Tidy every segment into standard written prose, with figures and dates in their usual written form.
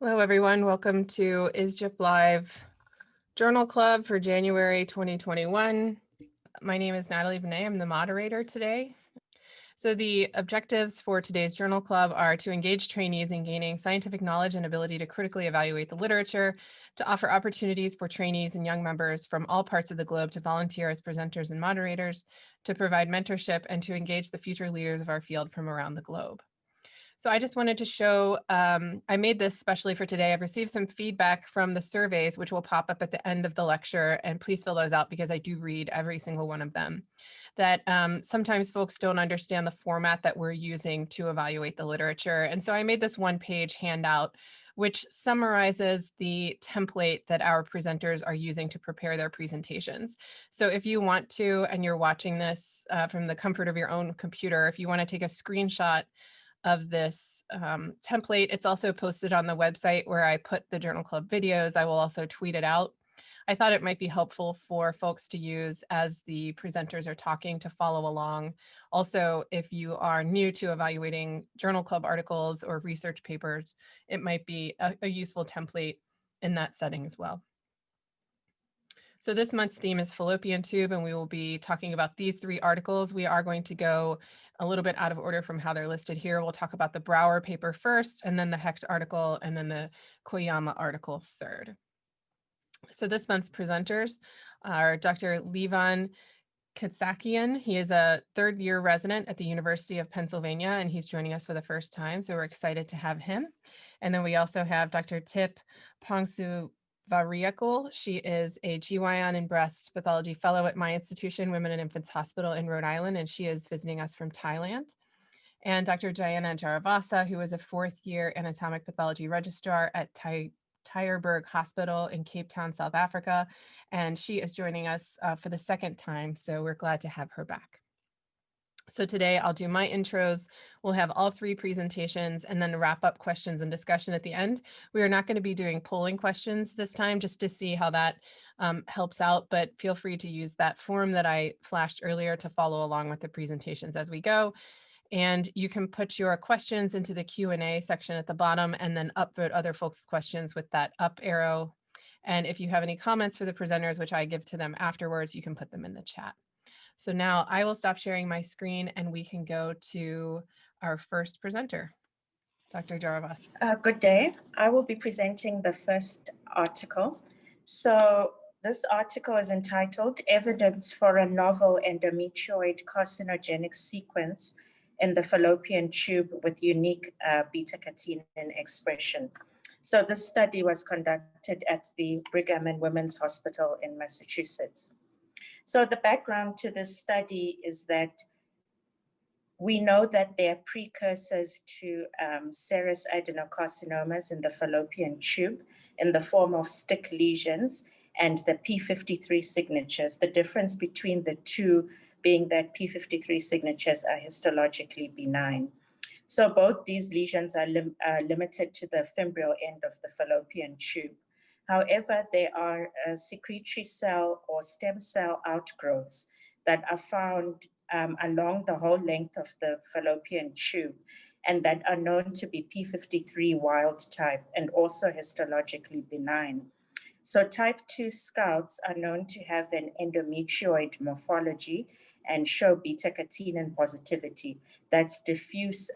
Hello, everyone. Welcome to ISGyP Live Journal Club for January 2021. My name is Natalie Benet. I'm the moderator today. So the objectives for today's Journal Club are to engage trainees in gaining scientific knowledge and ability to critically evaluate the literature, to offer opportunities for trainees and young members from all parts of the globe to volunteer as presenters and moderators, to provide mentorship, and to engage the future leaders of our field from around the globe. So I just wanted to show, I made this specially for today. I've received some feedback from the surveys, which will pop up at the end of the lecture, and please fill those out because I do read every single one of them, that sometimes folks don't understand the format that we're using to evaluate the literature. And so I made this one-page handout, which summarizes the template that our presenters are using to prepare their presentations. So if you want to, and you're watching this from the comfort of your own computer, if you want to take a screenshot of this template. It's also posted on the website where I put the Journal Club videos. I will also tweet it out. I thought it might be helpful for folks to use as the presenters are talking to follow along. Also, if you are new to evaluating Journal Club articles or research papers, it might be a useful template in that setting as well. So this month's theme is Fallopian Tube, and we will be talking about these three articles. We are going to go a little bit out of order from how they're listed here. We'll talk about the Brouwer paper first, and then the Hecht article, and then the Koyama article third. So this month's presenters are Dr. Levon Katsakhyan. He is a third-year resident at the University of Pennsylvania, and he's joining us for the first time, so we're excited to have him. And then we also have Dr. Pongsuvareeyakul. She is a GYN and breast pathology fellow at my institution, Women and Infants Hospital in Rhode Island, and she is visiting us from Thailand. And Dr. Jaravaza, who is a fourth-year anatomic pathology registrar at Tygerberg Hospital in Cape Town, South Africa, and she is joining us for the second time, so we're glad to have her back. So today I'll do my intros. We'll have all three presentations and then wrap up questions and discussion at the end. We are not going to be doing polling questions this time just to see how that helps out, but feel free to use that form that I flashed earlier to follow along with the presentations as we go. And you can put your questions into the Q&A section at the bottom and then upvote other folks' questions with that up arrow. And if you have any comments for the presenters, which I give to them afterwards, you can put them in the chat. So now I will stop sharing my screen and we can go to our first presenter, Dr. Jaravaza. Good day. I will be presenting the first article. So this article is entitled Evidence for a Novel Endometrioid Carcinogenic Sequence in the Fallopian Tube with Unique Beta-Catenin Expression. So this study was conducted at the Brigham and Women's Hospital in Massachusetts. So the background to this study is that we know that there are precursors to serous adenocarcinomas in the fallopian tube in the form of stick lesions and the P53 signatures. The difference between the two being that P53 signatures are histologically benign. So both these lesions are limited to the fimbrial end of the fallopian tube. However, there are secretory cell or stem cell outgrowths that are found along the whole length of the fallopian tube and that are known to be P53 wild type and also histologically benign. So type 2 scouts are known to have an endometrioid morphology and show beta-catenin positivity. That's diffuse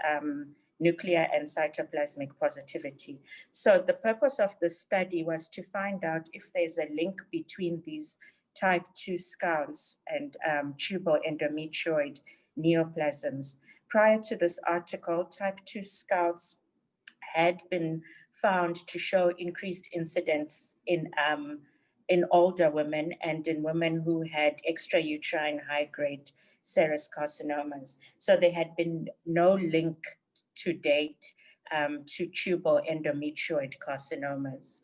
nuclear and cytoplasmic positivity. So the purpose of the study was to find out if there's a link between these type 2 scouts and tubal endometrioid neoplasms. Prior to this article, type 2 scouts had been found to show increased incidence in older women and in women who had extrauterine high-grade serous carcinomas. So there had been no link to date to tubal endometrioid carcinomas.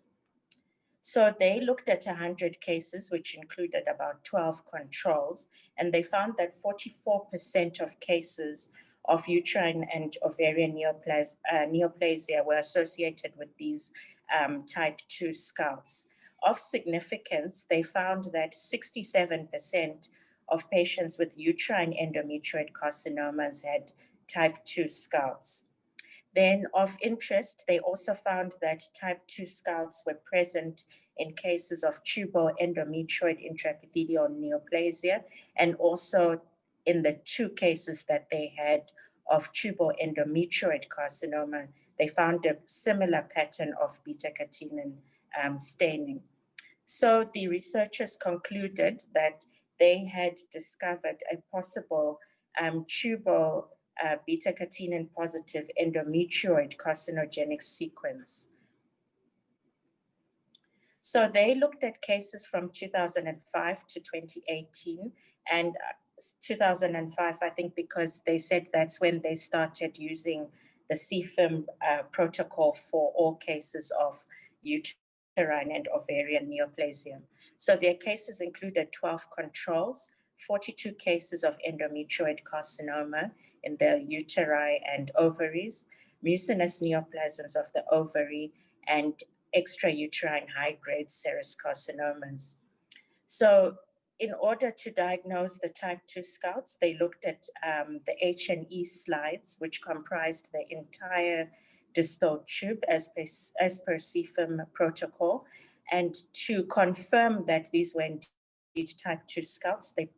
So they looked at 100 cases, which included about 12 controls, and they found that 44% of cases of uterine and ovarian neoplasia were associated with these type 2 scouts. Of significance, they found that 67% of patients with uterine endometrioid carcinomas had type 2 scouts. Then of interest, they also found that type 2 scouts were present in cases of tubal endometrioid intraepithelial neoplasia, and also in the 2 cases that they had of tubal endometrioid carcinoma, they found a similar pattern of beta-catenin staining. So the researchers concluded that they had discovered a possible tubal beta-catenin positive endometrioid carcinogenic sequence. So they looked at cases from 2005 to 2018, and 2005, I think, because they said that's when they started using the CFIM protocol for all cases of uterine and ovarian neoplasia. So their cases included 12 controls, 42 cases of endometrioid carcinoma in the uteri and ovaries, mucinous neoplasms of the ovary, and extrauterine high-grade serous carcinomas. So in order to diagnose the type 2 scouts, they looked at the H&E slides, which comprised the entire distal tube as per CFIM protocol. And to confirm that these were indeed type 2 scouts, they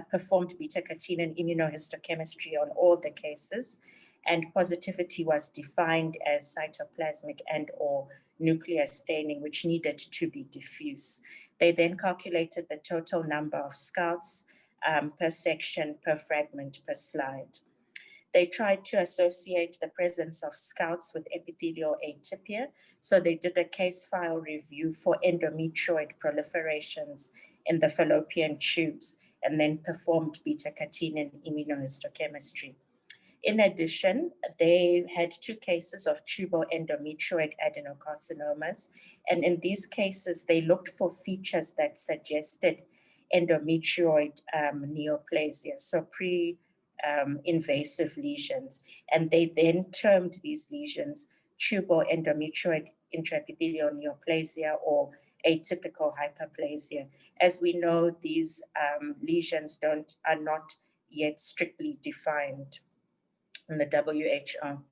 performed beta-catenin immunohistochemistry on all the cases, and positivity was defined as cytoplasmic and or nuclear staining, which needed to be diffuse. They then calculated the total number of scouts per section, per fragment, per slide. They tried to associate the presence of scouts with epithelial atypia. So they did a case file review for endometrioid proliferations in the fallopian tubes, and then performed beta-catenin immunohistochemistry. In addition, they had 2 cases of tubal endometrioid adenocarcinomas, and in these cases, they looked for features that suggested endometrioid neoplasia, so pre-invasive lesions, and they then termed these lesions tubal endometrioid intraepithelial neoplasia or atypical hyperplasia. As we know, these lesions are not yet strictly defined in the WHO.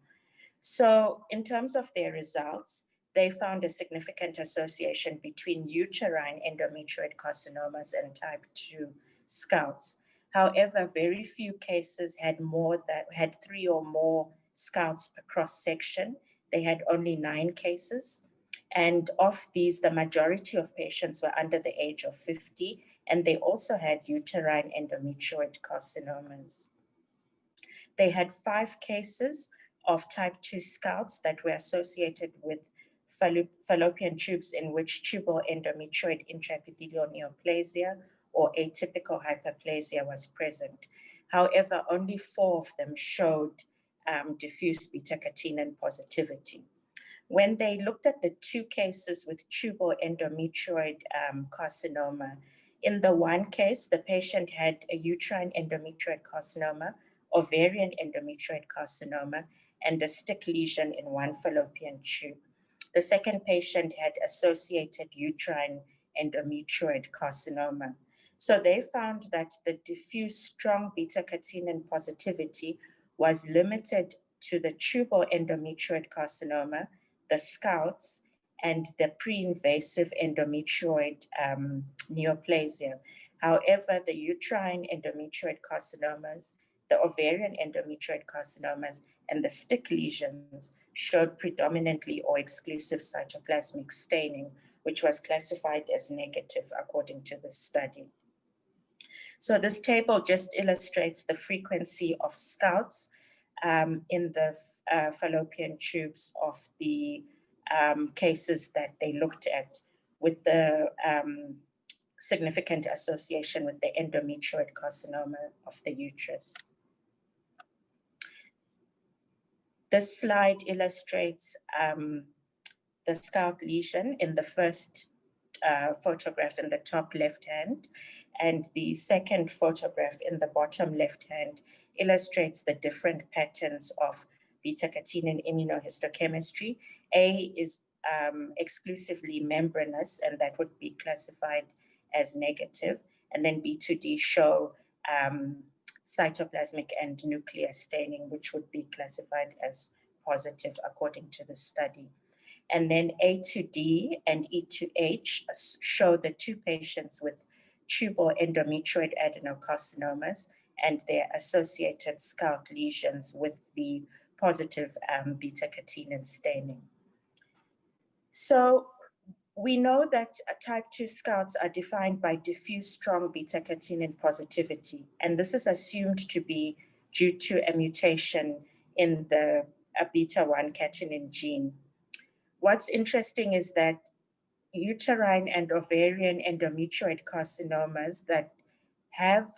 So in terms of their results, they found a significant association between uterine endometrioid carcinomas and type 2 scouts. However, very few cases had 3 or more scouts per cross-section. They had only 9 cases. And of these, the majority of patients were under the age of 50, and they also had uterine endometrioid carcinomas. They had 5 cases of type 2 scouts that were associated with fallopian tubes in which tubal endometrioid intraepithelial neoplasia or atypical hyperplasia was present. However, only 4 of them showed diffuse beta-catenin positivity. When they looked at the 2 cases with tubal endometrioid carcinoma, in the one case, the patient had a uterine endometrioid carcinoma, ovarian endometrioid carcinoma, and a stick lesion in one fallopian tube. The second patient had associated uterine endometrioid carcinoma. So they found that the diffuse strong beta-catenin positivity was limited to the tubal endometrioid carcinoma, the scouts, and the pre-invasive endometrioid neoplasia. However, the uterine endometrioid carcinomas, the ovarian endometrioid carcinomas, and the stick lesions showed predominantly or exclusive cytoplasmic staining, which was classified as negative according to the study. So this table just illustrates the frequency of scouts in the fallopian tubes of the cases that they looked at, with the significant association with the endometrioid carcinoma of the uterus. This slide illustrates the scout lesion in the first photograph in the top left hand, and the second photograph in the bottom left hand illustrates the different patterns of beta-catenin immunohistochemistry. A is exclusively membranous, and that would be classified as negative, and then B to D show cytoplasmic and nuclear staining, which would be classified as positive according to the study. And then A to D and E to H show the 2 patients with tubal endometrioid adenocarcinomas and their associated scalp lesions with the positive beta-catenin staining. So we know that type 2 scouts are defined by diffuse strong beta-catenin positivity, and this is assumed to be due to a mutation in the β-catenin gene. What's interesting is that uterine and ovarian endometrioid carcinomas that have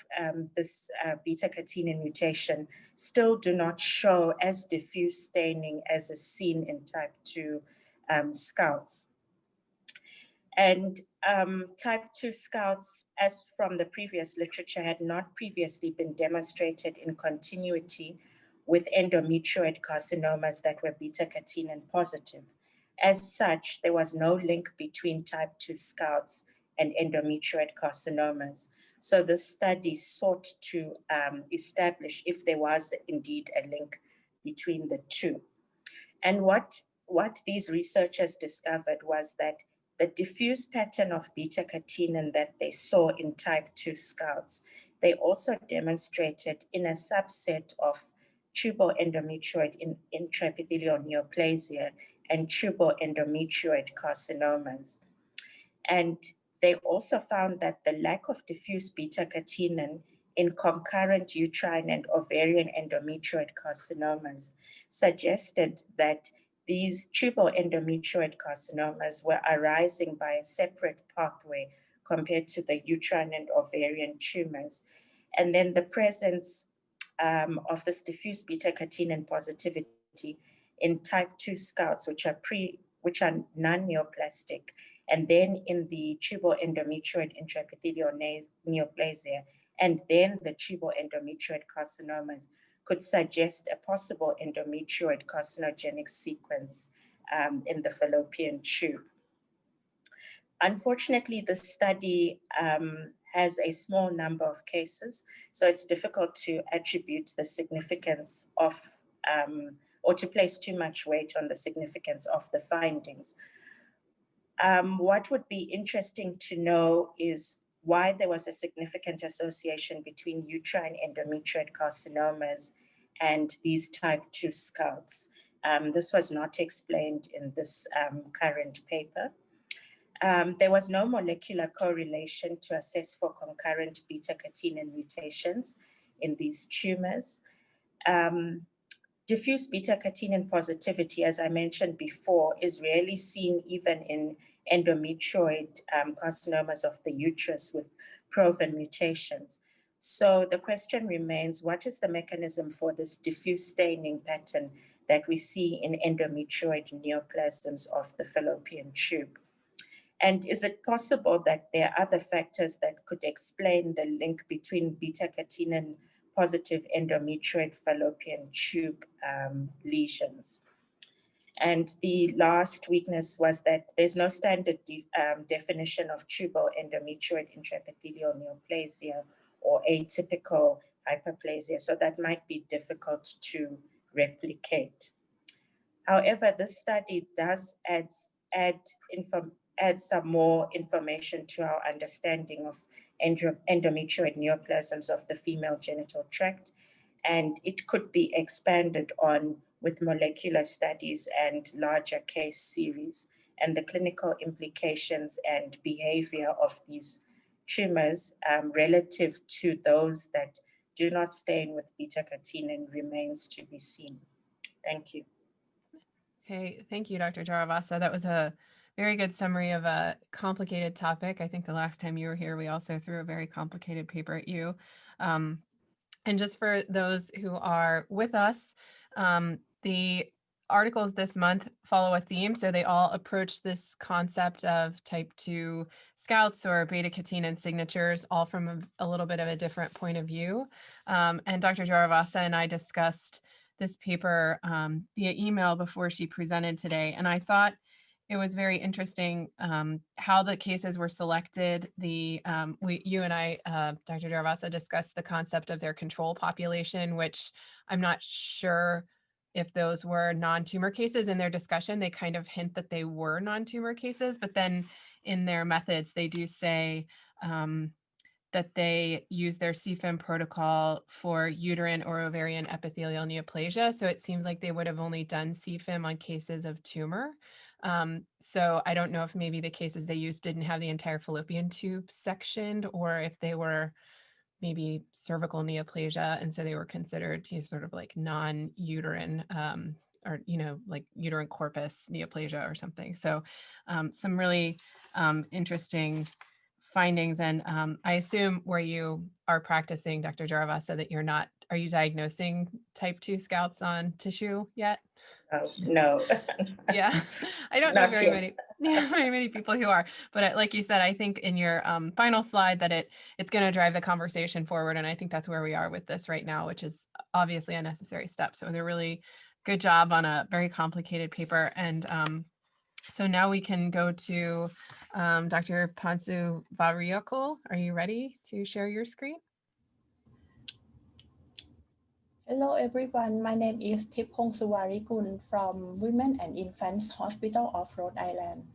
this beta-catenin mutation still do not show as diffuse staining as is seen in type 2 scouts. And type 2 scouts, as from the previous literature, had not previously been demonstrated in continuity with endometrioid carcinomas that were beta-catenin positive. As such, there was no link between type 2 scouts and endometrioid carcinomas. So the study sought to establish if there was indeed a link between the two. And what these researchers discovered was that the diffuse pattern of beta-catenin that they saw in type 2 scouts, they also demonstrated in a subset of tubal endometrioid in intraepithelial neoplasia and tubal endometrioid carcinomas. And they also found that the lack of diffuse beta-catenin in concurrent uterine and ovarian endometrioid carcinomas suggested that these tubal endometrioid carcinomas were arising by a separate pathway compared to the uterine and ovarian tumors. And then the presence of this diffuse beta-catenin positivity in type 2 scouts, which are non-neoplastic, and then in the tubal endometrioid intraepithelial neoplasia, and then the tubal endometrioid carcinomas could suggest a possible endometrioid carcinogenic sequence in the fallopian tube. Unfortunately, the study has a small number of cases, so it's difficult to attribute the significance of, or to place too much weight on the significance of the findings. What would be interesting to know is why there was a significant association between uterine endometrioid carcinomas and these type 2 scouts. This was not explained in this current paper. There was no molecular correlation to assess for concurrent beta-catenin mutations in these tumors. Diffuse beta-catenin positivity, as I mentioned before, is rarely seen even in endometrioid carcinomas of the uterus with proven mutations. So the question remains, what is the mechanism for this diffuse staining pattern that we see in endometrioid neoplasms of the fallopian tube? And is it possible that there are other factors that could explain the link between beta-catenin positive endometrioid fallopian tube lesions? And the last weakness was that there's no standard definition of tubal endometrioid intraepithelial neoplasia or atypical hyperplasia, so that might be difficult to replicate. However, this study does add some more information to our understanding of endometrioid neoplasms of the female genital tract, and it could be expanded on with molecular studies and larger case series, and the clinical implications and behavior of these tumors relative to those that do not stain with beta-catenin remains to be seen. Thank you. Okay, thank you, Dr. Jaravaza. That was a very good summary of a complicated topic. I think the last time you were here, we also threw a very complicated paper at you. And just for those who are with us, the articles this month follow a theme. So they all approach this concept of type 2 scouts or beta-catenin signatures, all from a little bit of a different point of view. And Dr. Jaravaza and I discussed this paper via email before she presented today. And I thought it was very interesting how the cases were selected. You and I, Dr. Jaravaza, discussed the concept of their control population, which I'm not sure if those were non-tumor cases. In their discussion, they kind of hint that they were non-tumor cases, but then in their methods, they do say that they use their CFIM protocol for uterine or ovarian epithelial neoplasia. So it seems like they would have only done CFIM on cases of tumor. So I don't know if maybe the cases they used didn't have the entire fallopian tube sectioned, or if they were maybe cervical neoplasia, and so they were considered sort of like non-uterine or like uterine corpus neoplasia or something. So some really interesting findings. And I assume where you are practicing, Dr. Jaravaza, that you're not, are you diagnosing type 2 scouts on tissue yet? Oh, no. Yeah, I don't know very many people who are, but like you said, I think in your final slide that it's going to drive the conversation forward. And I think that's where we are with this right now, which is obviously a necessary step. So it was a really good job on a very complicated paper. And so now we can go to Dr. Pongsuvareeyakul. Are you ready to share your screen? Hello everyone, my name is Pongsuvareeyakul from Women and Infants Hospital of Rhode Island.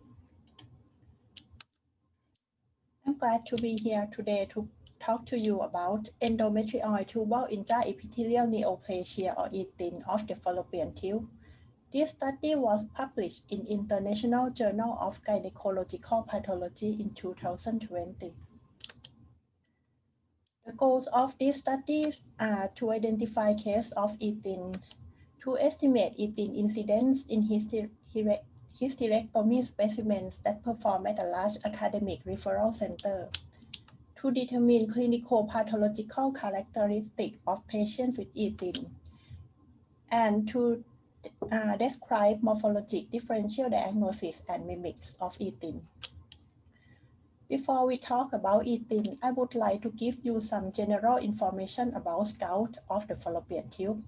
I'm glad to be here today to talk to you about endometrioid tubal intraepithelial neoplasia or ETIN of the fallopian tube. This study was published in International Journal of Gynecological Pathology in 2020. The goals of this study are to identify cases of ETIN, to estimate ETIN incidence in hysterectomy specimens that perform at a large academic referral center, to determine clinicopathological characteristics of patients with ETIN, and to describe morphologic differential diagnosis and mimics of ETIN. Before we talk about ETIN, I would like to give you some general information about SCOUT of the fallopian tube.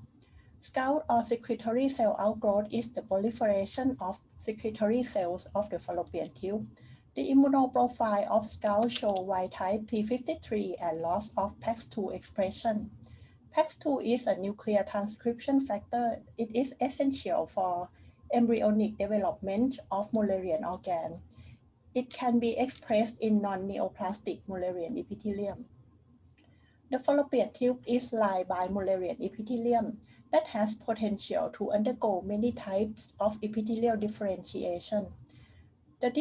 SCOUT or secretory cell outgrowth is the proliferation of secretory cells of the fallopian tube. The immunoprofile of SCOUT shows wild-type p53 and loss of PAX2 expression. PAX2 is a nuclear transcription factor. It is essential for embryonic development of Mullerian organ. It can be expressed in non-neoplastic Mullerian epithelium. The fallopian tube is lined by Mullerian epithelium that has potential to undergo many types of epithelial differentiation. The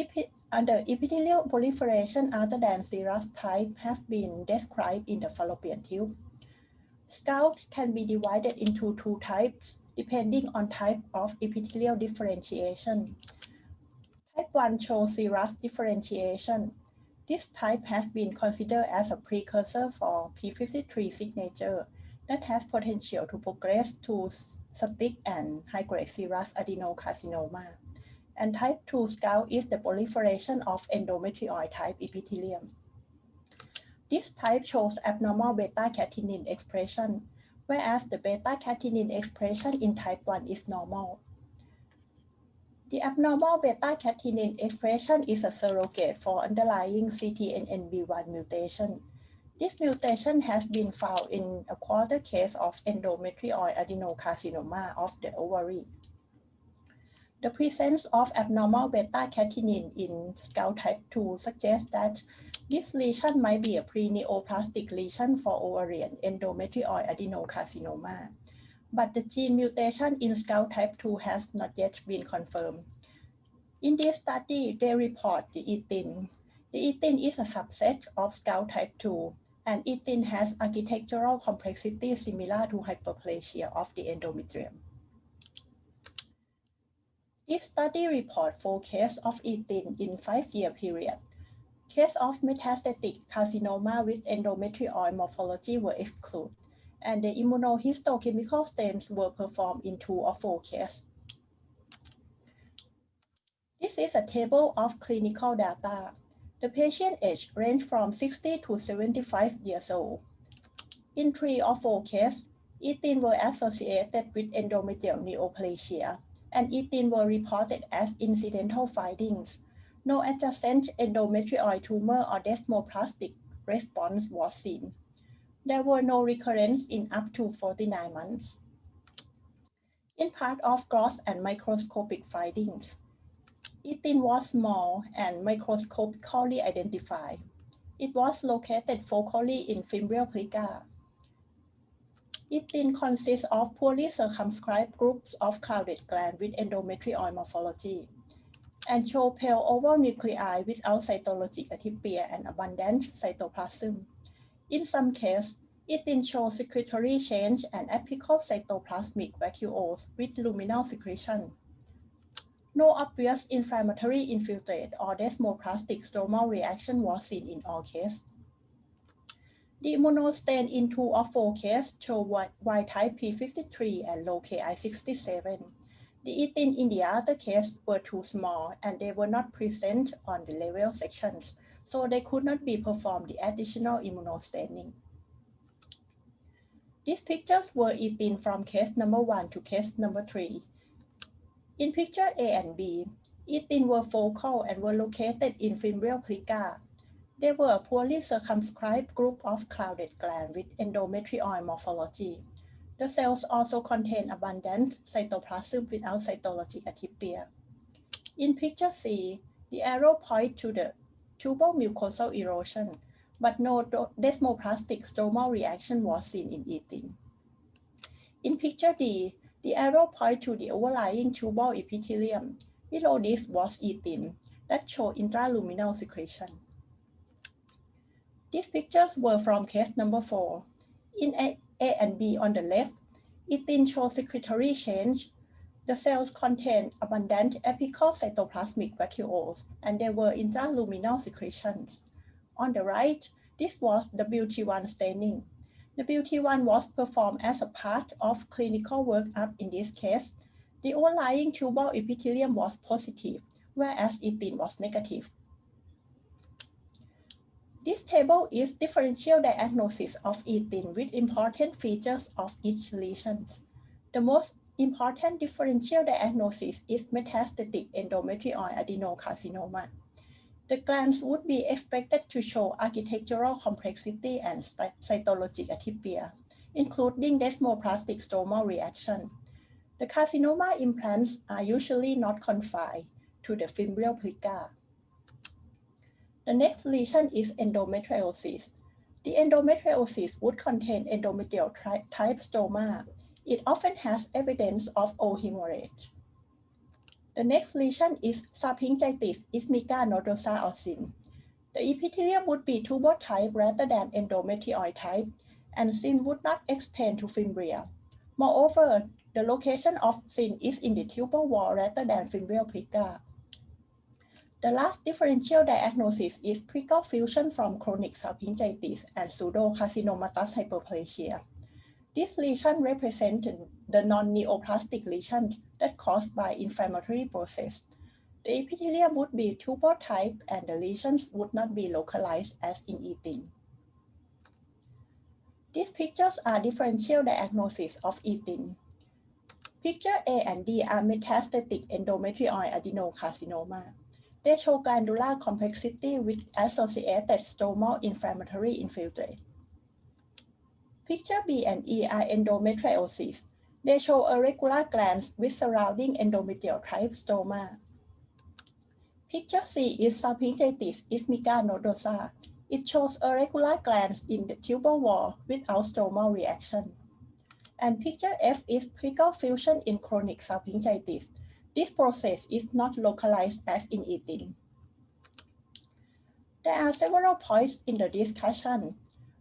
epithelial proliferation other than serous type have been described in the fallopian tube. SCOUT can be divided into two types depending on type of epithelial differentiation. Type 1 shows serous differentiation. This type has been considered as a precursor for p53 signature that has potential to progress to cystic and high-grade serous adenocarcinoma. And type 2 SCOUT is the proliferation of endometrioid type epithelium. This type shows abnormal beta-catenin expression, whereas the beta-catenin expression in type 1 is normal. The abnormal beta-catenin expression is a surrogate for underlying CTNNB1 mutation. This mutation has been found in a quarter case of endometrioid adenocarcinoma of the ovary. The presence of abnormal beta-catenin in SCOUT type 2 suggests that this lesion might be a pre-neoplastic lesion for ovarian endometrioid adenocarcinoma. But the gene mutation in SCOUT type 2 has not yet been confirmed. In this study, they report the ETIN. The ETIN is a subset of SCOUT type 2, and ETIN has architectural complexity similar to hyperplasia of the endometrium. This study reports 4 cases of ETIN in 5-year period. Cases of metastatic carcinoma with endometrioid morphology were excluded, and the immunohistochemical stains were performed in 2 of 4 cases. This is a table of clinical data. The patient age ranged from 60 to 75 years old. In 3 of 4 cases, ETIN were associated with endometrial neoplasia, and ETIN were reported as incidental findings. No adjacent endometrioid tumor or desmoplastic response was seen. There were no recurrence in up to 49 months. In part of gross and microscopic findings, ethin was small and microscopically identified. It was located focally in fimbrial plica. Ethin consists of poorly circumscribed groups of clouded glands with endometrioid morphology and show pale oval nuclei without cytologic atypia and abundant cytoplasm. In some cases, ethin shows secretory change and apical cytoplasmic vacuoles with luminal secretion. No obvious inflammatory infiltrate or desmoplastic stromal reaction was seen in all cases. The immunostain in 2 of 4 cases show Y-type P53 and low Ki67. The ethin in the other case were too small and they were not present on the level sections, so they could not be performed the additional immunostaining. These pictures were ethin from case number 1 to case number 3. In picture A and B, ethin were focal and were located in fimbrial plica. They were a poorly circumscribed group of clouded glands with endometrioid morphology. The cells also contain abundant cytoplasm without cytologic atypia. In picture C, the arrow points to the tubal mucosal erosion, but no desmoplastic stromal reaction was seen in ethin. In picture D, the arrow points to the overlying tubal epithelium. Below this was ethin that showed intraluminal secretion. These pictures were from case number 4. In A and B on the left, ethin shows secretory change. The cells contain abundant apical cytoplasmic vacuoles and there were intraluminal secretions. On the right, this was WT1 staining. WT1 was performed as a part of clinical workup in this case. The overlying tubal epithelium was positive, whereas ethin was negative. This table is differential diagnosis of ethin with important features of each lesion. The most important differential diagnosis is metastatic endometrioid adenocarcinoma. The glands would be expected to show architectural complexity and cytologic atypia, including desmoplastic stromal reaction. The carcinoma implants are usually not confined to the fimbrial plica. The next lesion is endometriosis. The endometriosis would contain endometrial type stroma. It often has evidence of hemorrhage. The next lesion is salpingitis ismica nodosa or SIN. The epithelium would be tubal type rather than endometrioid type, and SIN would not extend to fimbria. Moreover, the location of SIN is in the tubal wall rather than fimbrial plica. The last differential diagnosis is plical fusion from chronic salpingitis and pseudocarcinomatous hyperplasia. This lesion represented the non-neoplastic lesions that caused by inflammatory process. The epithelium would be tubal type and the lesions would not be localized as in ethin. These pictures are differential diagnosis of ethin. Picture A and D are metastatic endometrioid adenocarcinoma. They show glandular complexity with associated stromal inflammatory infiltrate. Picture B and E are endometriosis. They show irregular glands with surrounding endometrial type stroma. Picture C is salpingitis ismica nodosa. It shows irregular glands in the tubal wall without stromal reaction. And picture F is plical fusion in chronic salpingitis. This process is not localized as in ethin. There are several points in the discussion.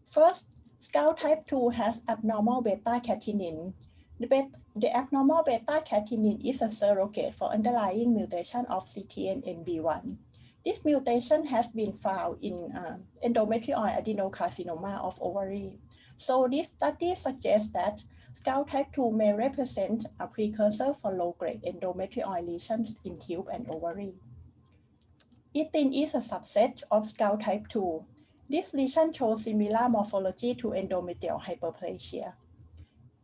First, Scout type 2 has abnormal beta-catenin. The abnormal beta-catenin is a surrogate for underlying mutation of CTNNB1. This mutation has been found in endometrioid adenocarcinoma of ovary. So this study suggests that Scout type 2 may represent a precursor for low-grade endometrioid lesions in tube and ovary. Ethin is a subset of Scout type 2. This lesion shows similar morphology to endometrial hyperplasia.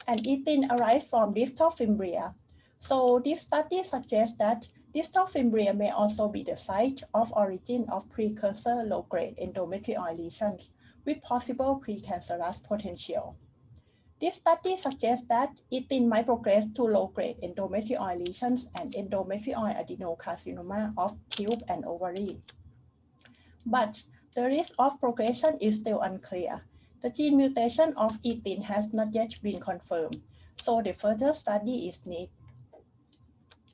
And ethin arises from distal fimbria. So this study suggests that distal fimbria may also be the site of origin of precursor low-grade endometrioid lesions with possible precancerous potential. This study suggests that eating might progress to low-grade endometrioid lesions and endometrioid adenocarcinoma of tube and ovary. But the risk of progression is still unclear. The gene mutation of eating has not yet been confirmed, so the further study is needed.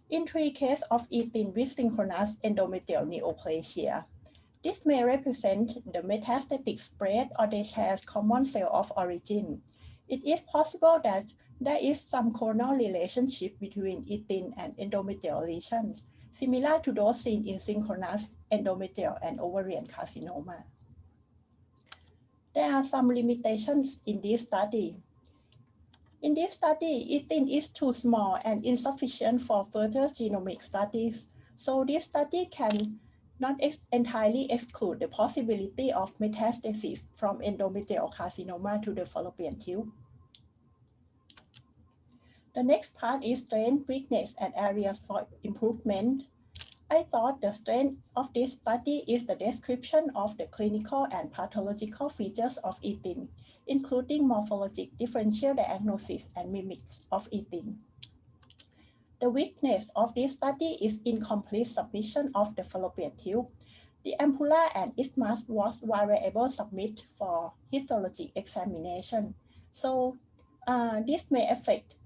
In 3 cases of eating with synchronous endometrial neoplasia, this may represent the metastatic spread or they share common cell of origin. It is possible that there is some clonal relationship between eating and endometrial lesions, similar to those seen in synchronous endometrial and ovarian carcinoma. There are some limitations in this study. In this study, eating is too small and insufficient for further genomic studies, so this study can not entirely exclude the possibility of metastasis from endometrial carcinoma to the fallopian tube. The next part is strength, weakness, and areas for improvement. I thought the strength of this study is the description of the clinical and pathological features of eating, including morphologic differential diagnosis and mimics of eating. The weakness of this study is incomplete submission of the fallopian tube. The ampulla and isthmus was variable submit for histologic examination. So this may affect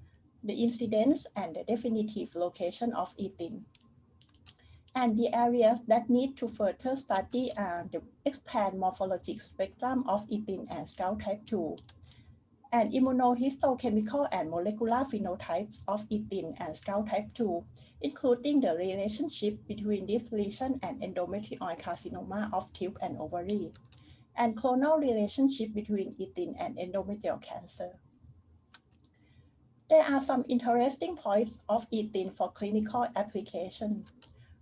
the incidence and the definitive location of eating. And the areas that need to further study are the expand morphologic spectrum of eating and scalp type 2, and immunohistochemical and molecular phenotypes of eating and scalp type 2, including the relationship between this lesion and endometrioid carcinoma of tube and ovary, and clonal relationship between eating and endometrial cancer. There are some interesting points of eating for clinical application.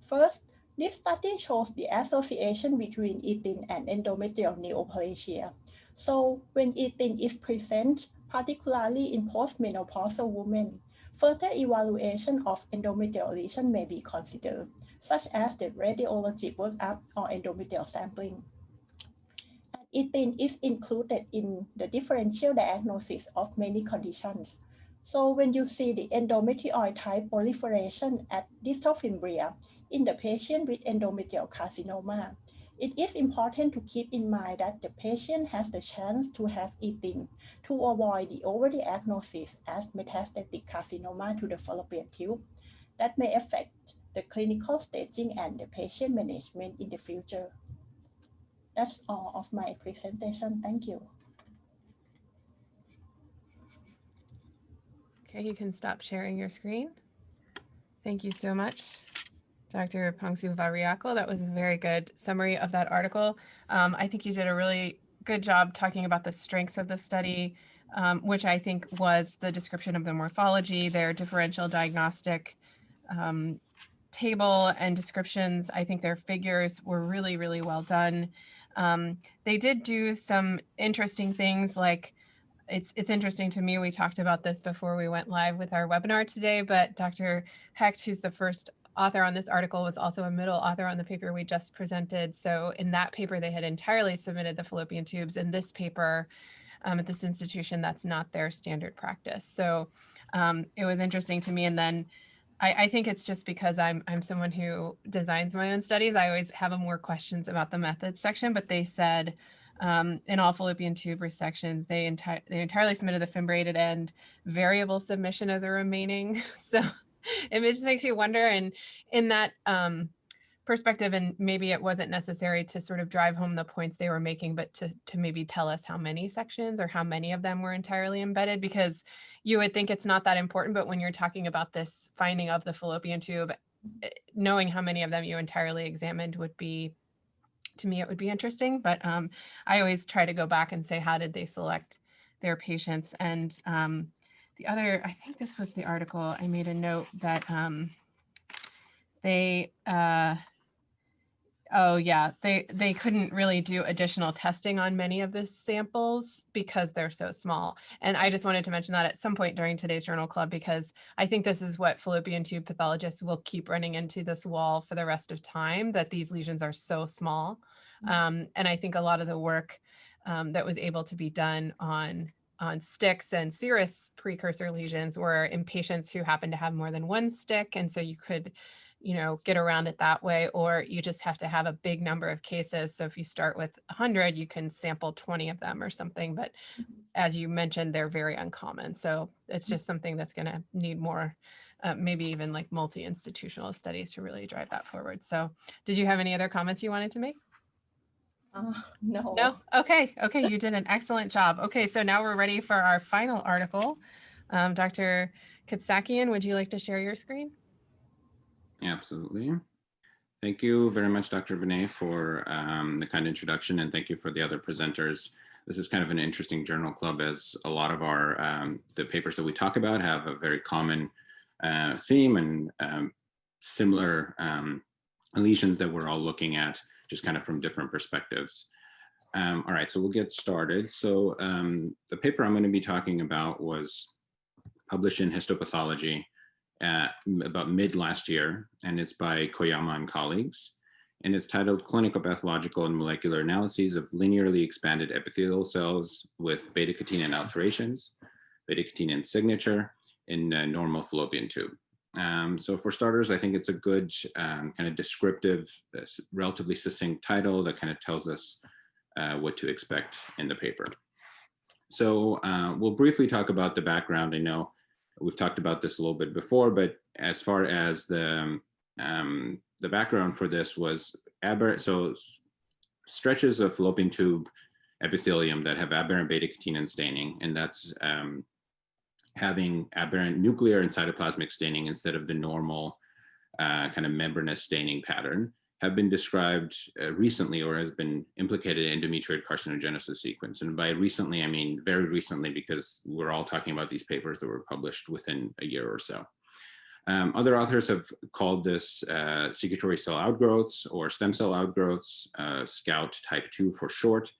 First, this study shows the association between eating and endometrial neoplasia. So when eating is present, particularly in postmenopausal women, further evaluation of endometrial lesion may be considered, such as the radiology workup or endometrial sampling. And eating is included in the differential diagnosis of many conditions. So when you see the endometrioid type proliferation at distal fimbria in the patient with endometrial carcinoma, it is important to keep in mind that the patient has the chance to have eating to avoid the overdiagnosis as metastatic carcinoma to the fallopian tube that may affect the clinical staging and the patient management in the future. That's all of my presentation. Thank you. Okay, you can stop sharing your screen. Thank you so much, Dr. Pongsuvareeyakul. That was a very good summary of that article. I think you did a really good job talking about the strengths of the study, which I think was the description of the morphology, their differential diagnostic table and descriptions. I think their figures were really, really well done. They did do some interesting things like it's interesting to me, we talked about this before we went live with our webinar today, but Dr. Hecht, who's the first author on this article, was also a middle author on the paper we just presented. So in that paper, they had entirely submitted the fallopian tubes. In this paper, at this institution, that's not their standard practice. So it was interesting to me. And then I think it's just because I'm someone who designs my own studies. I always have more questions about the methods section, but they said, in all fallopian tube resections, they entirely submitted the fimbriated end, variable submission of the remaining. So it just makes you wonder, and in that perspective, and maybe it wasn't necessary to sort of drive home the points they were making, but to maybe tell us how many sections or how many of them were entirely embedded, because you would think it's not that important, but when you're talking about this finding of the fallopian tube, knowing how many of them you entirely examined would be, to me, it would be interesting. But I always try to go back and say, how did they select their patients? And the other, I think this was the article, I made a note that they couldn't really do additional testing on many of the samples because they're so small. And I just wanted to mention that at some point during today's journal club, because I think this is what fallopian tube pathologists will keep running into this wall for the rest of time, that these lesions are so small. And I think a lot of the work that was able to be done on on sticks and serous precursor lesions were in patients who happen to have more than one stick. And so you could, get around it that way, or you just have to have a big number of cases. So if you start with 100, you can sample 20 of them or something. But as you mentioned, they're very uncommon. So it's just something that's going to need more, maybe even like multi-institutional studies to really drive that forward. So did you have any other comments you wanted to make? No. No? Okay. Okay. You did an excellent job. Okay. So now we're ready for our final article. Dr. Katsakhyan, would you like to share your screen? Absolutely. Thank you very much, Dr. Benet, for the kind introduction, and thank you for the other presenters. This is kind of an interesting journal club, as a lot of our the papers that we talk about have a very common theme and similar lesions that we're all looking at, just kind of from different perspectives. All right, so we'll get started. So the paper I'm going to be talking about was published in Histopathology about mid last year, and it's by Koyama and colleagues. And it's titled Clinicopathological and Molecular Analyses of Linearly Expanded Epithelial Cells with Beta-Catenin Alterations, Beta-Catenin Signature in Normal Fallopian Tube. So for starters, I think it's a good kind of descriptive, relatively succinct title that kind of tells us what to expect in the paper. So we'll briefly talk about the background. I know we've talked about this a little bit before, but as far as the background for this was so stretches of fallopian tube epithelium that have aberrant beta-catenin staining, and that's having aberrant nuclear and cytoplasmic staining instead of the normal kind of membranous staining pattern, have been described recently, or has been implicated in endometrioid carcinogenesis sequence. And by recently, I mean very recently, because we're all talking about these papers that were published within a year or so. Other authors have called this secretory cell outgrowths or stem cell outgrowths, SCOUT type 2 for short.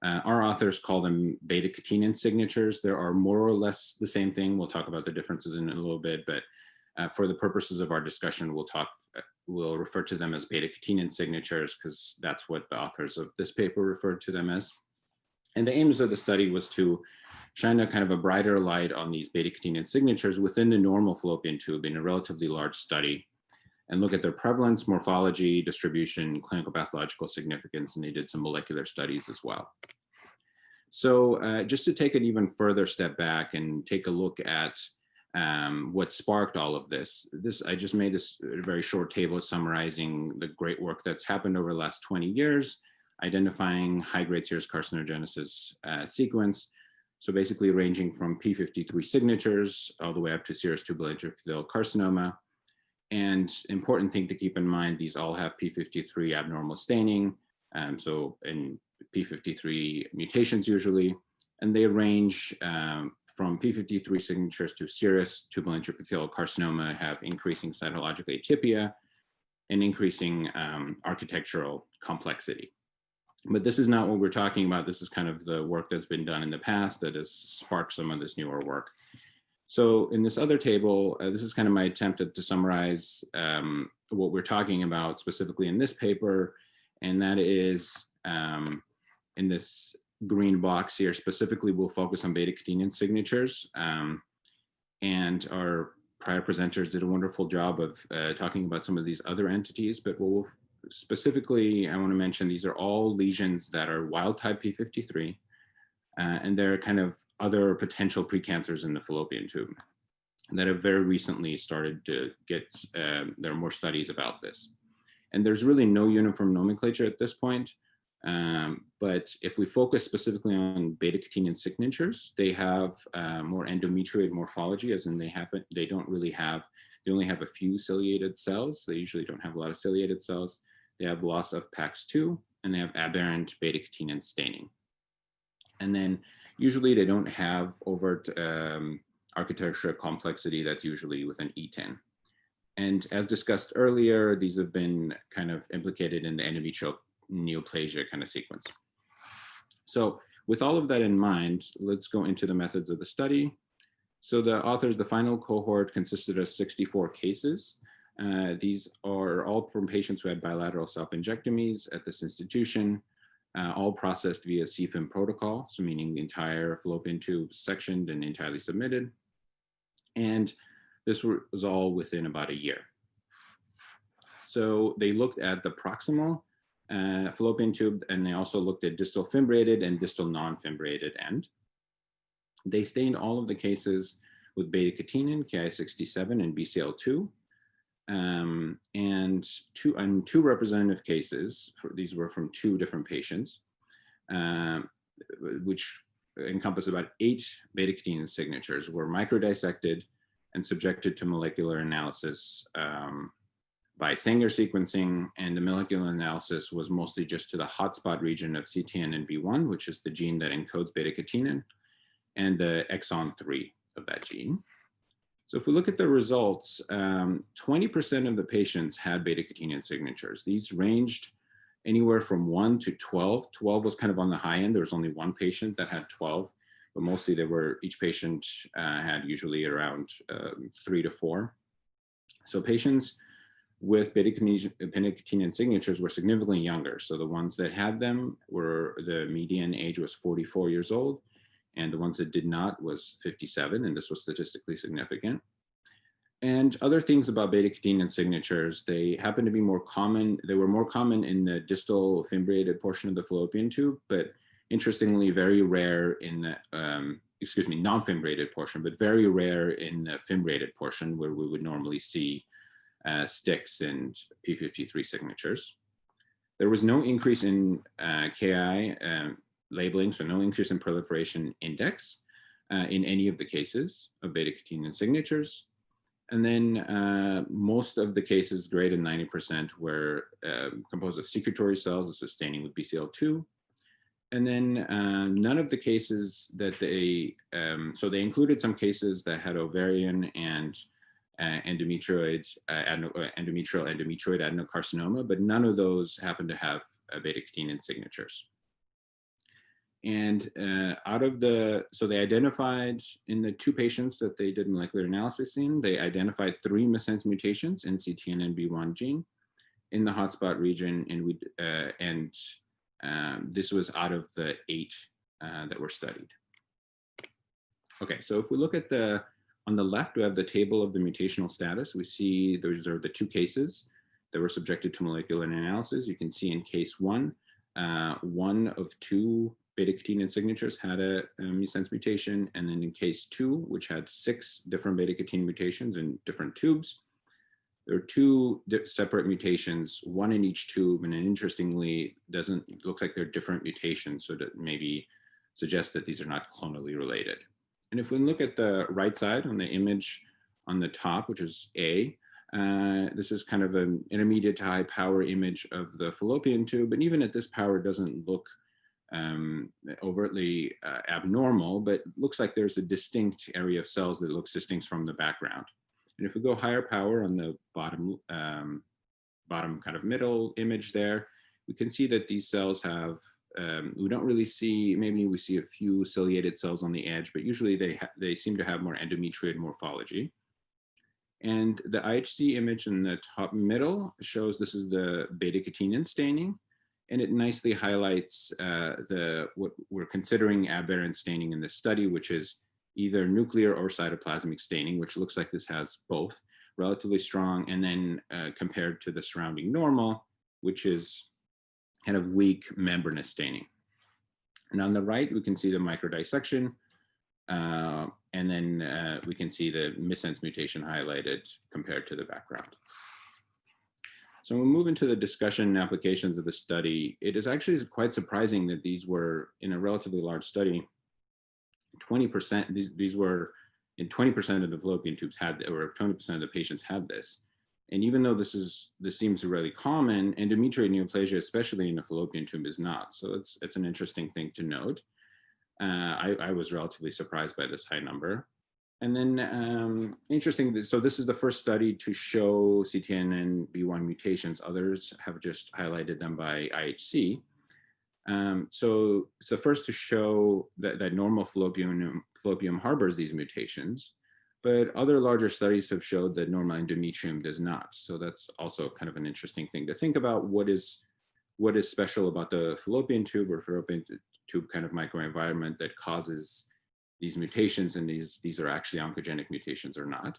Our authors call them beta-catenin signatures. There are more or less the same thing. We'll talk about the differences in a little bit, but for the purposes of our discussion, we'll refer to them as beta-catenin signatures, because that's what the authors of this paper referred to them as. And the aims of the study was to shine a kind of a brighter light on these beta-catenin signatures within the normal fallopian tube in a relatively large study, and look at their prevalence, morphology, distribution, clinical pathological significance, and they did some molecular studies as well. So just to take an even further step back and take a look at what sparked all of this. I just made this very short table summarizing the great work that's happened over the last 20 years, identifying high-grade serous carcinogenesis sequence. So basically ranging from P53 signatures all the way up to serous tubal intraepithelial carcinoma. And important thing to keep in mind, these all have P53 abnormal staining. So in P53 mutations usually, and they range from P53 signatures to serous tubal intraepithelial carcinoma, have increasing cytological atypia and increasing architectural complexity. But this is not what we're talking about. This is kind of the work that's been done in the past that has sparked some of this newer work. So in this other table, this is kind of my attempt to summarize what we're talking about specifically in this paper, and that is in this green box here, specifically we'll focus on beta-catenin signatures, and our prior presenters did a wonderful job of talking about some of these other entities, but what we'll specifically, I want to mention, these are all lesions that are wild type P53, and they're kind of other potential precancers in the fallopian tube that have very recently started to get, there are more studies about this. And there's really no uniform nomenclature at this point, but if we focus specifically on beta-catenin signatures, they have more endometrioid morphology, as in they only have a few ciliated cells. They usually don't have a lot of ciliated cells. They have loss of PAX2, and they have aberrant beta-catenin staining. And then usually they don't have overt architectural complexity that's usually with an E10. And as discussed earlier, these have been kind of implicated in the endometrial neoplasia kind of sequence. So with all of that in mind, let's go into the methods of the study. So the authors, the final cohort consisted of 64 cases. These are all from patients who had bilateral self-injectomies at this institution. all processed via CFIM protocol, so meaning the entire fallopian tube sectioned and entirely submitted. And this was all within about a year. So they looked at the proximal fallopian tube, and they also looked at distal fimbriated and distal non-fimbriated end. They stained all of the cases with beta-catenin, Ki67, and BCL2. And two representative cases, these were from 2 different patients, which encompass about 8 beta-catenin signatures, were microdissected and subjected to molecular analysis by Sanger sequencing, and the molecular analysis was mostly just to the hotspot region of CTNNB1, which is the gene that encodes beta-catenin, and the exon 3 of that gene. So if we look at the results, 20% of the patients had beta-catenin signatures. These ranged anywhere from 1 to 12. 12 was kind of on the high end. There was only one patient that had 12, but mostly each patient had usually around 3 to 4. So patients with beta-catenin signatures were significantly younger. So the ones that had them the median age was 44 years old, and the ones that did not was 57, and this was statistically significant. And other things about beta-catenin signatures, they happen to be more common. They were more common in the distal fimbriated portion of the fallopian tube, but interestingly, very rare in the, non-fimbriated portion, but very rare in the fimbriated portion where we would normally see sticks and P53 signatures. There was no increase in KI labeling, so no increase in proliferation index in any of the cases of beta-catenin signatures. And then most of the cases, greater than 90%, were composed of secretory cells, this is staining with BCL2. And then none of the cases that so they included some cases that had ovarian and endometrioid adenocarcinoma, but none of those happened to have beta-catenin signatures. And so they identified in the 2 patients that they did molecular analysis in, they identified 3 missense mutations in CTNNB1 gene in the hotspot region, and this was out of the 8 that were studied. Okay, so if we look at on the left, we have the table of the mutational status. We see those are the 2 cases that were subjected to molecular analysis. You can see in case 1, 1 of 2 beta-catenin signatures had a missense mutation, and then in case 2, which had 6 different beta-catenin mutations in different tubes, there are 2 separate mutations, 1 in each tube, and interestingly, looks like they're different mutations, so that maybe suggests that these are not clonally related. And if we look at the right side on the image on the top, which is A, this is kind of an intermediate to high power image of the fallopian tube, and even at this power, it doesn't look overtly abnormal, but looks like there's a distinct area of cells that looks distinct from the background. And if we go higher power on the bottom kind of middle image there, we can see that these cells have, we don't really see, maybe we see a few ciliated cells on the edge, but usually they seem to have more endometrioid morphology. And the IHC image in the top middle shows this is the beta-catenin staining, and it nicely highlights what we're considering aberrant staining in this study, which is either nuclear or cytoplasmic staining, which looks like this has both, relatively strong, and then compared to the surrounding normal, which is kind of weak membranous staining. And on the right, we can see the microdissection, and then we can see the missense mutation highlighted compared to the background. So when we move into the discussion and applications of the study, it is actually quite surprising that these were, in a relatively large study, 20%, these were in 20% of the fallopian tubes or 20% of the patients had this. And even though this seems really common, endometrioid neoplasia, especially in the fallopian tube, is not. So it's an interesting thing to note. I was relatively surprised by this high number. And then interesting, so this is the first study to show CTNNB1 mutations. Others have just highlighted them by IHC. So it's the first to show that normal fallopian harbors these mutations, but other larger studies have showed that normal endometrium does not. So that's also kind of an interesting thing to think about. What is what is special about the fallopian tube or fallopian tube kind of microenvironment that causes these mutations, and these are actually oncogenic mutations or not.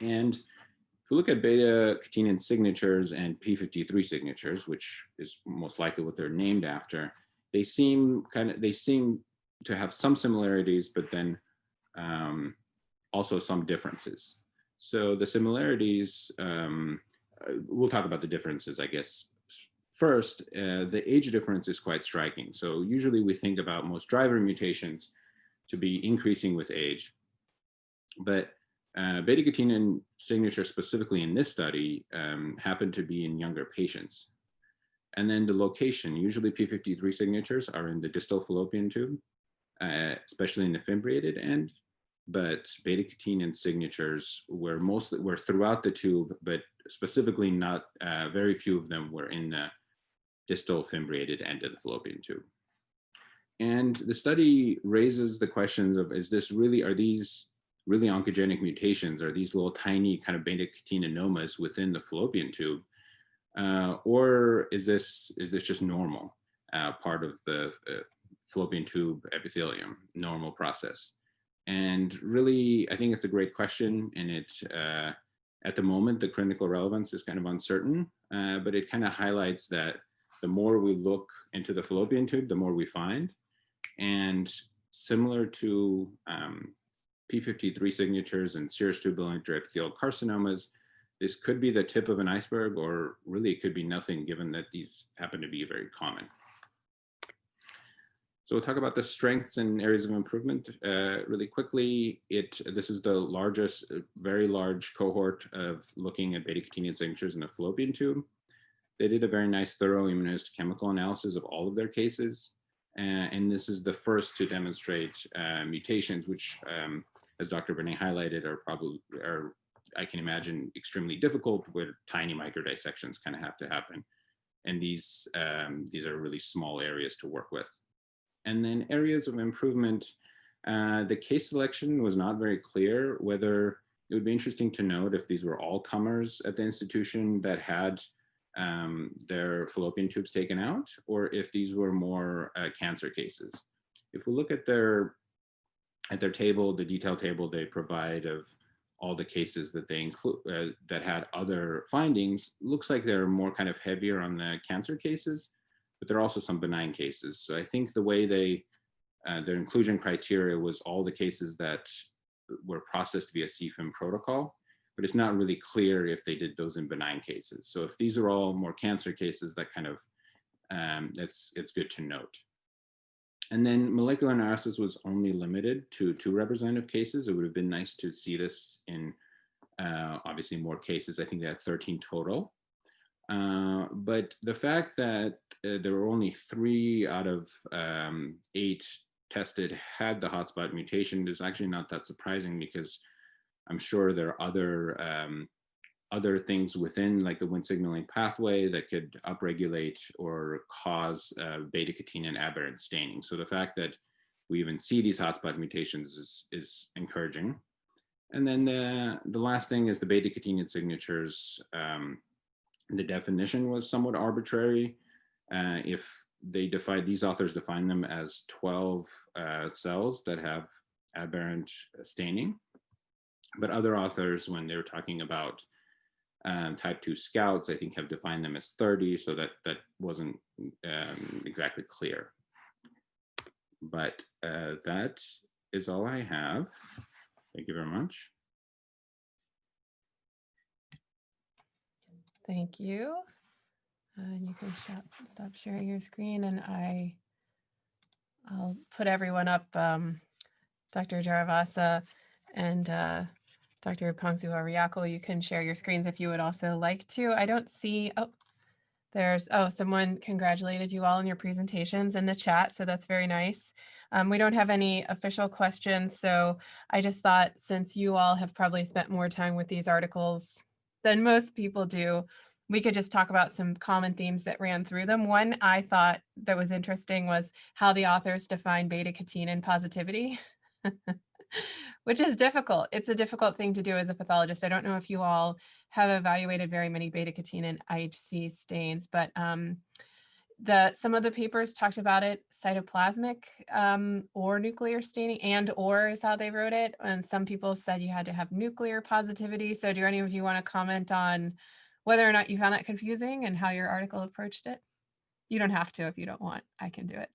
And if we look at beta-catenin signatures and p53 signatures, which is most likely what they're named after, they seem to have some similarities, but then also some differences. So the similarities, we'll talk about the differences, I guess. First, the age difference is quite striking. So usually we think about most driver mutations to be increasing with age, but beta-catenin signature specifically in this study happened to be in younger patients. And then the location, usually p53 signatures are in the distal fallopian tube, especially in the fimbriated end, but beta-catenin signatures were throughout the tube, but specifically not, very few of them were in the distal fimbriated end of the fallopian tube. And the study raises the questions of, are these really oncogenic mutations? Are these little tiny kind of beta-cateninomas within the fallopian tube? Or is this just normal, part of the fallopian tube epithelium, normal process? And really, I think it's a great question, and it's, at the moment, the clinical relevance is kind of uncertain, but it kind of highlights that the more we look into the fallopian tube, the more we find. And similar to p53 signatures and serous tubal intraepithelial carcinomas, this could be the tip of an iceberg, or really it could be nothing, given that these happen to be very common. So we'll talk about the strengths and areas of improvement really quickly. This is the largest, very large cohort of looking at beta-catenin signatures in the fallopian tube. They did a very nice, thorough immunohistochemical analysis of all of their cases. And this is the first to demonstrate mutations, which, as Dr. Benet highlighted, are I can imagine extremely difficult, where tiny microdissections kind of have to happen. And these are really small areas to work with. And then areas of improvement, the case selection was not very clear. Whether it would be interesting to note if these were all comers at the institution that had their fallopian tubes taken out, or if these were more cancer cases. If we look at their table, the detailed table they provide of all the cases that they include that had other findings, looks like they're more kind of heavier on the cancer cases, but there are also some benign cases. So I think the way their inclusion criteria was all the cases that were processed via CFIM protocol, but it's not really clear if they did those in benign cases. So if these are all more cancer cases, that kind of, it's good to note. And then molecular analysis was only limited to 2 representative cases. It would have been nice to see this in obviously more cases. I think they had 13 total. But the fact that there were only 3 out of 8 tested had the hotspot mutation is actually not that surprising, because I'm sure there are other things within, like the Wnt signaling pathway, that could upregulate or cause beta-catenin aberrant staining. So the fact that we even see these hotspot mutations is encouraging. And then the last thing is the beta-catenin signatures. The definition was somewhat arbitrary. If they these authors define them as 12 cells that have aberrant staining. But other authors, when they were talking about type 2 scouts, I think have defined them as 30, so that wasn't exactly clear. But that is all I have. Thank you very much. Thank you. And you can stop sharing your screen, and I'll put everyone up, Dr. Jaravaza and Dr. Pongsuvareeyakul. You can share your screens if you would also like to. I don't see, someone congratulated you all on your presentations in the chat, so that's very nice. We don't have any official questions, so I just thought, since you all have probably spent more time with these articles than most people do, we could just talk about some common themes that ran through them. One I thought that was interesting was how the authors define beta-catenin positivity, which is difficult. It's a difficult thing to do as a pathologist. I don't know if you all have evaluated very many beta-catenin IHC stains, but some of the papers talked about it cytoplasmic or nuclear staining, and or is how they wrote it. And some people said you had to have nuclear positivity. So do any of you want to comment on whether or not you found that confusing and how your article approached it? You don't have to if you don't want. I can do it.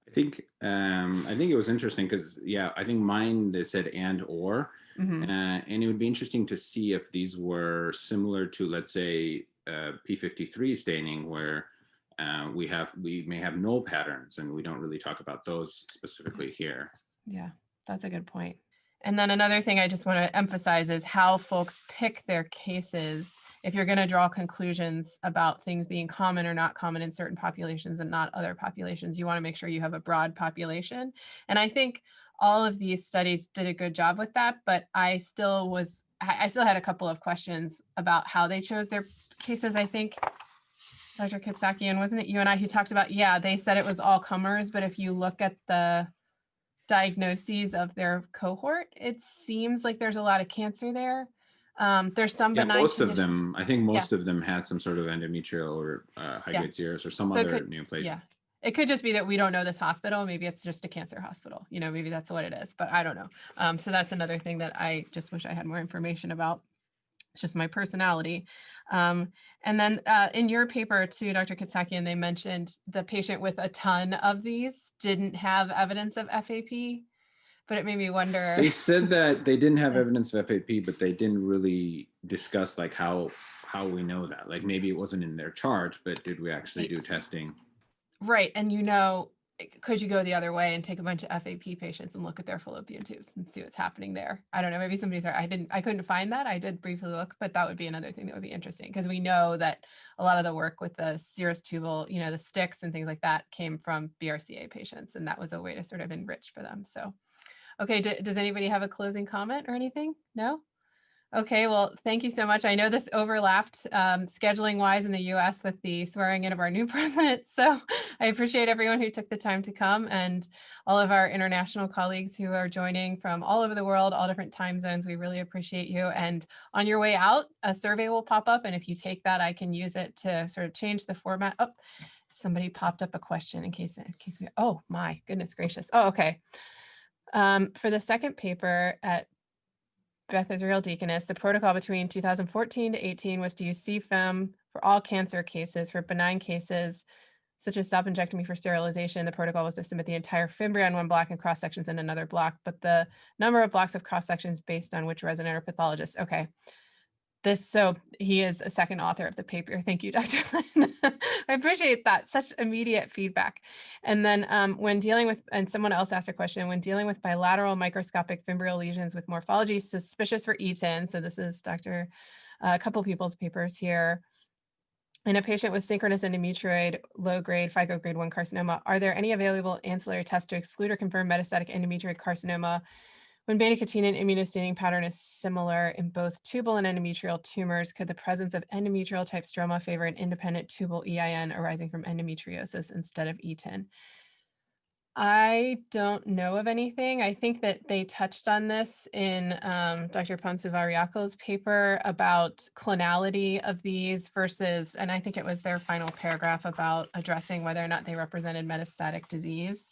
I think it was interesting because, yeah, I think mine, they said and or, and it would be interesting to see if these were similar to, let's say, P53 staining, where we may have null patterns, and we don't really talk about those specifically here. Yeah, that's a good point. And then another thing I just want to emphasize is how folks pick their cases. If you're going to draw conclusions about things being common or not common in certain populations and not other populations, you want to make sure you have a broad population. And I think all of these studies did a good job with that, but I still had a couple of questions about how they chose their cases. I think Dr. Katsakhyan, wasn't it you and I who talked about, yeah, they said it was all comers, but if you look at the diagnoses of their cohort, it seems like there's a lot of cancer there. There's some benign most conditions. of them, I think most of them had some sort of endometrial or high-grade serous or some other neoplasia. Yeah, it could just be that we don't know this hospital. Maybe it's just a cancer hospital. You know, maybe that's what it is, but I don't know. So that's another thing that I just wish I had more information about. It's just my personality. And then in your paper too, Dr. Katsakhyan, they mentioned the patient with a ton of these didn't have evidence of FAP, but it made me wonder. They said that they didn't have evidence of FAP, but they didn't really discuss like how we know that. Like maybe it wasn't in their chart, but did we actually do testing? Right, and you know, could you go the other way and take a bunch of FAP patients and look at their fallopian tubes and see what's happening there? I don't know, maybe somebody's right. I couldn't find that. I did briefly look, but that would be another thing that would be interesting, because we know that a lot of the work with the serous tubal, you know, the sticks and things like that came from BRCA patients, and that was a way to sort of enrich for them. So, okay, does anybody have a closing comment or anything? No? Okay, well, thank you so much. I know this overlapped scheduling wise in the US with the swearing in of our new president. So I appreciate everyone who took the time to come, and all of our international colleagues who are joining from all over the world, all different time zones. We really appreciate you. And on your way out, a survey will pop up. And if you take that, I can use it to sort of change the format. Oh, somebody popped up a question in case we, oh my goodness gracious. Oh, okay. For the second paper at Beth Israel Deaconess, the protocol between 2014 to 18 was to use CFEM for all cancer cases. For benign cases, such as staphyloidectomy for sterilization, the protocol was to submit the entire fimbriae on one block and cross sections in another block, but the number of blocks of cross sections based on which resident or pathologist. Okay. So he is a second author of the paper. Thank you, Dr. Lynn. I appreciate that. Such immediate feedback. And then when dealing with, and someone else asked a question, when dealing with bilateral microscopic fimbrial lesions with morphology suspicious for ETIN, so this is a couple people's papers here, in a patient with synchronous endometrioid, low-grade, FICO grade 1 carcinoma, are there any available ancillary tests to exclude or confirm metastatic endometrioid carcinoma when beta-catenin immunostaining pattern is similar in both tubal and endometrial tumors? Could the presence of endometrial type stroma favor an independent tubal EIN arising from endometriosis instead of ETIN? I don't know of anything. I think that they touched on this in Dr. Pongsuvareeyakul's paper about clonality of these versus, and I think it was their final paragraph about addressing whether or not they represented metastatic disease,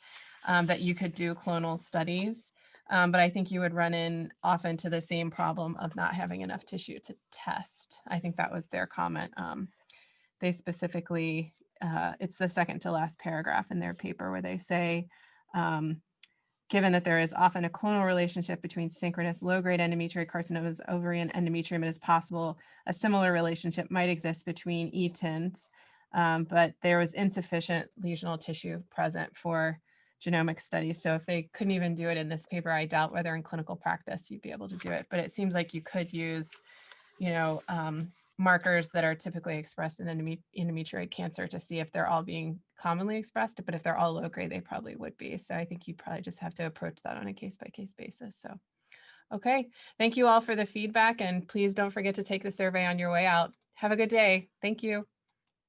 that you could do clonal studies. But I think you would run in often to the same problem of not having enough tissue to test. I think that was their comment. They specifically, it's the second to last paragraph in their paper where they say, given that there is often a clonal relationship between synchronous low-grade endometrioid carcinomas, ovarian endometrium, it is possible a similar relationship might exist between ETINs, but there was insufficient lesional tissue present for genomic studies. So if they couldn't even do it in this paper, I doubt whether in clinical practice you'd be able to do it. But it seems like you could use, you know, markers that are typically expressed in endometrioid cancer to see if they're all being commonly expressed. But if they're all low grade, they probably would be. So I think you probably just have to approach that on a case-by-case basis. So, okay. Thank you all for the feedback, and please don't forget to take the survey on your way out. Have a good day. Thank you.